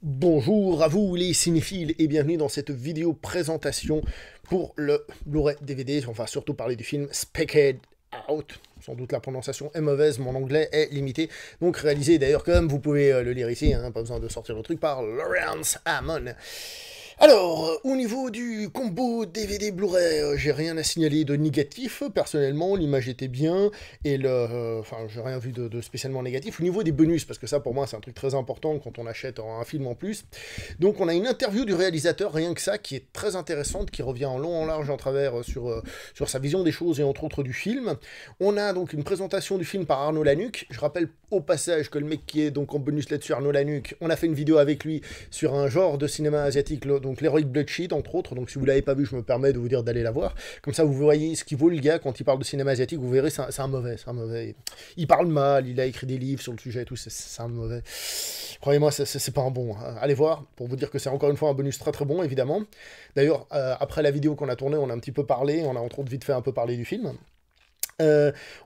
Bonjour à vous les cinéphiles et bienvenue dans cette vidéo présentation pour le Blu-ray DVD, enfin surtout parler du film Spectre Out. Sans doute la prononciation est mauvaise, mon anglais est limité. Donc réalisé d'ailleurs comme vous pouvez le lire ici, hein, pas besoin de sortir le truc, par Lawrence Amon. Alors, au niveau du combo DVD Blu-ray, j'ai rien à signaler de négatif, personnellement, l'image était bien, et enfin, j'ai rien vu de spécialement négatif. Au niveau des bonus, parce que ça, pour moi, c'est un truc très important quand on achète un film en plus. Donc, on a une interview du réalisateur, rien que ça, qui est très intéressante, qui revient en long, en large, en travers sur sa vision des choses et entre autres du film. On a donc une présentation du film par Arnaud Lanuc. Je rappelle au passage que le mec qui est donc en bonus là-dessus, Arnaud Lanuc, on a fait une vidéo avec lui sur un genre de cinéma asiatique, donc l'Heroic Bloodshed entre autres, donc si vous l'avez pas vu, je me permets de vous dire d'aller la voir, comme ça vous voyez ce qu'il vaut le gars quand il parle de cinéma asiatique, vous verrez, c'est un mauvais, il parle mal, il a écrit des livres sur le sujet et tout, c'est un mauvais, croyez-moi, c'est pas un bon, hein. Allez voir, pour vous dire que c'est encore une fois un bonus très très bon, évidemment. D'ailleurs, après la vidéo qu'on a tournée, on a un petit peu parlé, on a entre autres vite fait un peu parler du film.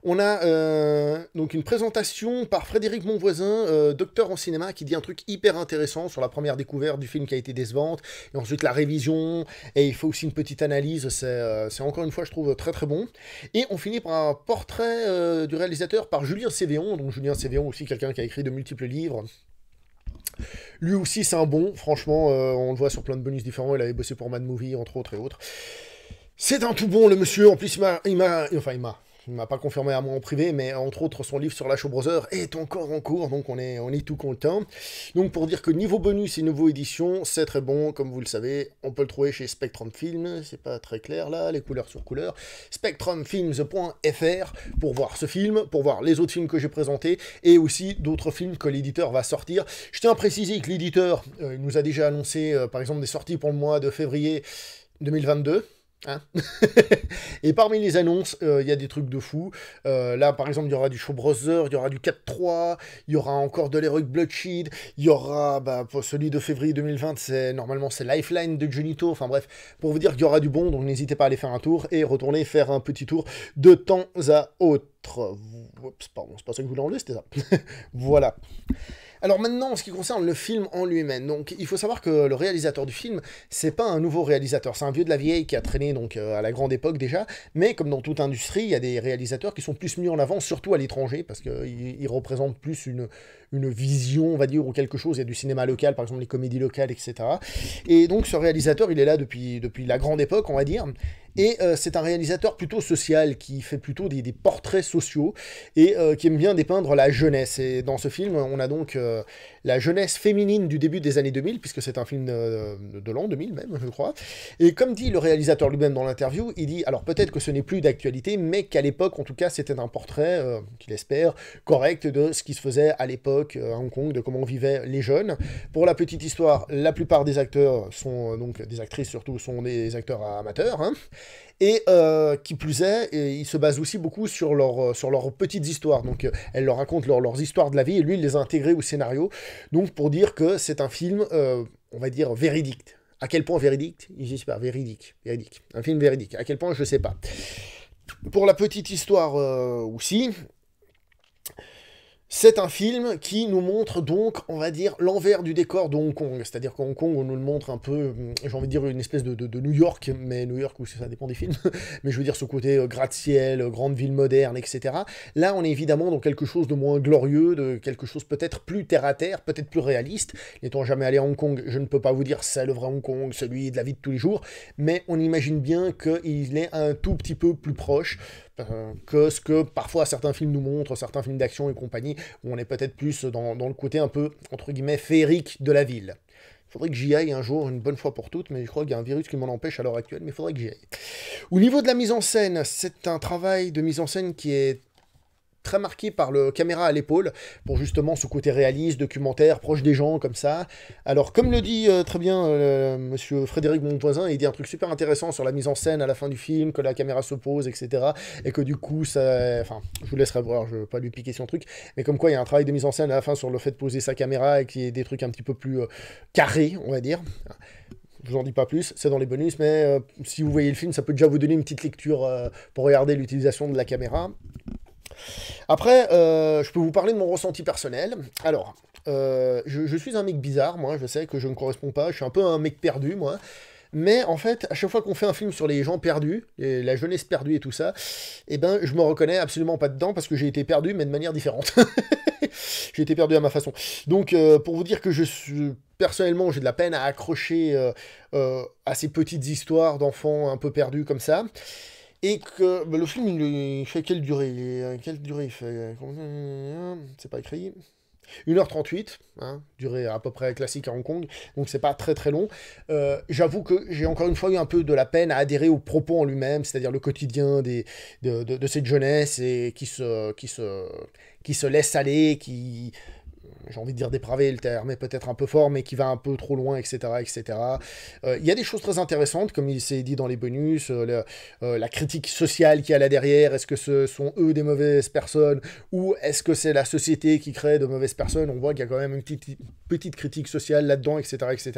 On a donc une présentation par Frédéric Monvoisin, docteur en cinéma, qui dit un truc hyper intéressant sur la première découverte du film qui a été décevante, et ensuite la révision, et il faut aussi une petite analyse, c'est encore une fois, je trouve, très très bon. Et on finit par un portrait du réalisateur par Julien Sévéon, donc Julien Sévéon aussi quelqu'un qui a écrit de multiples livres. Lui aussi c'est un bon, franchement, on le voit sur plein de bonus différents, il avait bossé pour Mad Movie, entre autres et autres. C'est un tout bon, le monsieur, en plus il m'a pas confirmé à moi en privé, mais entre autres son livre sur la Shaw Brothers est encore en cours, donc on est tout content. Donc pour dire que niveau bonus et niveau édition, c'est très bon, comme vous le savez, on peut le trouver chez Spectrum Films, c'est pas très clair là, les couleurs sur couleurs, spectrumfilms.fr pour voir ce film, pour voir les autres films que j'ai présentés, et aussi d'autres films que l'éditeur va sortir. Je tiens à préciser que l'éditeur nous a déjà annoncé, par exemple, des sorties pour le mois de février 2022, hein. Et parmi les annonces, il y a des trucs de fou. Là, par exemple, il y aura du Shaw Brothers, il y aura du 4-3, il y aura encore de l'Heroic Bloodshed, il y aura, pour celui de février 2020, normalement c'est Lifeline de Junito, enfin bref, pour vous dire qu'il y aura du bon, donc n'hésitez pas à aller faire un tour et retourner faire un petit tour de temps à autre. Oups, pardon, c'est pas ça que je voulais enlever, c'était ça. Voilà. Alors maintenant, en ce qui concerne le film en lui-même, donc il faut savoir que le réalisateur du film, c'est pas un nouveau réalisateur, c'est un vieux de la vieille qui a traîné donc à la grande époque déjà, mais comme dans toute industrie, il y a des réalisateurs qui sont plus mis en avant, surtout à l'étranger, parce qu'ils représentent plus une vision, on va dire, ou quelque chose. Il y a du cinéma local, par exemple les comédies locales, etc. Et donc ce réalisateur, il est là depuis la grande époque, on va dire. Et c'est un réalisateur plutôt social, qui fait plutôt des portraits sociaux, et qui aime bien dépeindre la jeunesse. Et dans ce film, on a donc la jeunesse féminine du début des années 2000, puisque c'est un film de l'an 2000 même, je crois. Et comme dit le réalisateur lui-même dans l'interview, il dit, alors peut-être que ce n'est plus d'actualité, mais qu'à l'époque, en tout cas, c'était un portrait, qu'il espère, correct de ce qui se faisait à l'époque à Hong Kong, de comment vivaient les jeunes. Pour la petite histoire, la plupart des acteurs sont, donc des actrices surtout, sont des acteurs amateurs, hein. Et qui plus est, ils se basent aussi beaucoup sur leurs petites histoires. Donc elles leur racontent leurs histoires de la vie, et lui, il les a intégrées au scénario. Donc pour dire que c'est un film, on va dire, véridique. À quel point véridique? Je sais pas, véridique. Un film véridique. À quel point, je sais pas. Pour la petite histoire aussi, c'est un film qui nous montre donc, on va dire, l'envers du décor de Hong Kong. C'est-à-dire qu'à Hong Kong, on nous le montre un peu, j'ai envie de dire une espèce de New York, mais New York, ça dépend des films, mais je veux dire ce côté gratte-ciel, grande ville moderne, etc. Là, on est évidemment dans quelque chose de moins glorieux, de quelque chose peut-être plus terre-à-terre, peut-être plus réaliste. N'étant jamais allé à Hong Kong, je ne peux pas vous dire c'est le vrai Hong Kong, celui de la vie de tous les jours, mais on imagine bien qu'il est un tout petit peu plus proche que ce que parfois certains films nous montrent, certains films d'action et compagnie, où on est peut-être plus dans le côté un peu, entre guillemets, féerique de la ville. Il faudrait que j'y aille un jour, une bonne fois pour toutes, mais je crois qu'il y a un virus qui m'en empêche à l'heure actuelle, mais il faudrait que j'y aille. Au niveau de la mise en scène, c'est un travail de mise en scène qui est très marqué par le caméra à l'épaule, pour justement ce côté réaliste, documentaire, proche des gens, comme ça. Alors, comme le dit très bien monsieur Frédéric Monvoisin, il dit un truc super intéressant sur la mise en scène à la fin du film, que la caméra se pose, etc. Et que du coup, ça... Enfin, je vous laisserai voir, je ne veux pas lui piquer son truc, mais comme quoi, il y a un travail de mise en scène à la fin sur le fait de poser sa caméra, et qu'il y ait des trucs un petit peu plus carrés, on va dire. Je vous en dis pas plus, c'est dans les bonus, mais si vous voyez le film, ça peut déjà vous donner une petite lecture pour regarder l'utilisation de la caméra. Après, je peux vous parler de mon ressenti personnel. Alors, je suis un mec bizarre, moi, je sais que je ne corresponds pas, je suis un peu un mec perdu, moi. Mais en fait, à chaque fois qu'on fait un film sur les gens perdus, la jeunesse perdue et tout ça, eh ben, je me reconnais absolument pas dedans parce que j'ai été perdu, mais de manière différente. J'ai été perdu à ma façon. Donc, pour vous dire que personnellement, j'ai de la peine à accrocher à ces petites histoires d'enfants un peu perdus comme ça. Et que bah, le film, il fait quelle durée? Quelle durée il fait? C'est pas écrit. 1h38, hein, durée à peu près classique à Hong Kong, donc c'est pas très très long. J'avoue que j'ai encore une fois eu un peu de la peine à adhérer au propos en lui-même, c'est-à-dire le quotidien de cette jeunesse et qui se laisse aller, qui, j'ai envie de dire dépravé, le terme est peut-être un peu fort, mais qui va un peu trop loin, etc. etc. Il y a des choses très intéressantes, comme il s'est dit dans les bonus, la critique sociale qu'il y a là derrière, est-ce que ce sont eux des mauvaises personnes, ou est-ce que c'est la société qui crée de mauvaises personnes? On voit qu'il y a quand même une petite critique sociale là-dedans, etc. etc.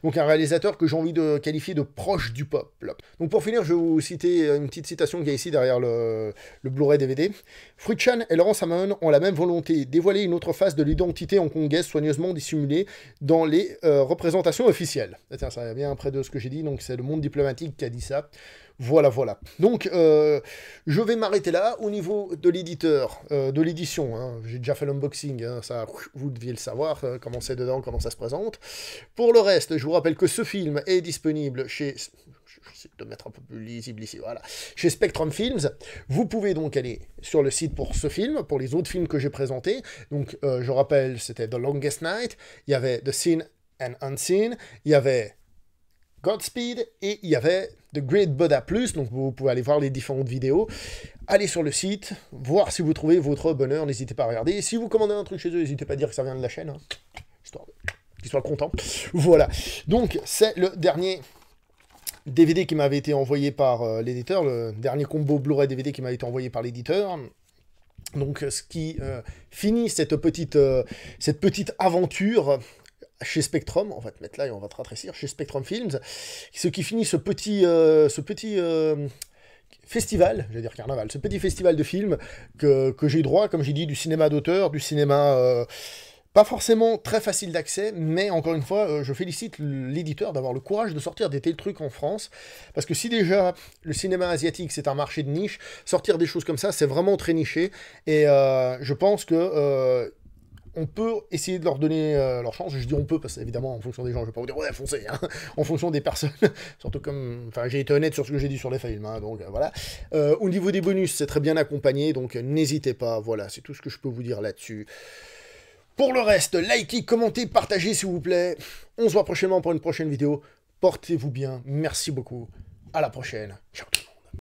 Donc un réalisateur que j'ai envie de qualifier de proche du peuple. Donc pour finir, je vais vous citer une petite citation qu'il y a ici derrière le Blu-ray DVD. Fruit Chan et Laurence Hamon ont la même volonté, dévoiler une autre face de l'identité hongkongaise soigneusement dissimulée dans les représentations officielles. Et tiens, ça va bien après de ce que j'ai dit, donc c'est le monde diplomatique qui a dit ça. Voilà, voilà. Donc, je vais m'arrêter là au niveau de l'éditeur, de l'édition. Hein. J'ai déjà fait l'unboxing, hein, ça, vous deviez le savoir, comment c'est dedans, comment ça se présente. Pour le reste, je vous rappelle que ce film est disponible chez... J'essaie de mettre un peu plus lisible ici, voilà. Chez Spectrum Films. Vous pouvez donc aller sur le site pour ce film, pour les autres films que j'ai présentés. Donc, je rappelle, c'était The Longest Night, il y avait The Seen and Unseen, il y avait Godspeed, et il y avait The Great Buddha Plus, donc vous pouvez aller voir les différentes vidéos. Allez sur le site, voir si vous trouvez votre bonheur, n'hésitez pas à regarder. Et si vous commandez un truc chez eux, n'hésitez pas à dire que ça vient de la chaîne, hein, histoire qu'ils soient contents. Voilà, donc c'est le dernier DVD qui m'avait été envoyé par l'éditeur, le dernier combo Blu-ray DVD qui m'a été envoyé par l'éditeur. Donc ce qui finit cette petite aventure chez Spectrum, on va te mettre là et on va te rafraîchir, chez Spectrum Films, ce qui finit ce petit festival, j'allais dire carnaval, ce petit festival de films que j'ai eu droit, comme j'ai dit, du cinéma d'auteur, du cinéma... pas forcément très facile d'accès, mais encore une fois, je félicite l'éditeur d'avoir le courage de sortir des tels trucs en France, parce que si déjà le cinéma asiatique c'est un marché de niche, sortir des choses comme ça, c'est vraiment très niché, et je pense que on peut essayer de leur donner leur chance. Je dis on peut, parce qu'évidemment, en fonction des gens, je vais pas vous dire ouais, foncez, hein, en fonction des personnes, surtout comme, enfin, j'ai été honnête sur ce que j'ai dit sur les films, hein, donc voilà. Au niveau des bonus, c'est très bien accompagné, donc n'hésitez pas, voilà, c'est tout ce que je peux vous dire là-dessus. Pour le reste, likez, commentez, partagez s'il vous plaît. On se voit prochainement pour une prochaine vidéo. Portez-vous bien. Merci beaucoup. À la prochaine. Ciao.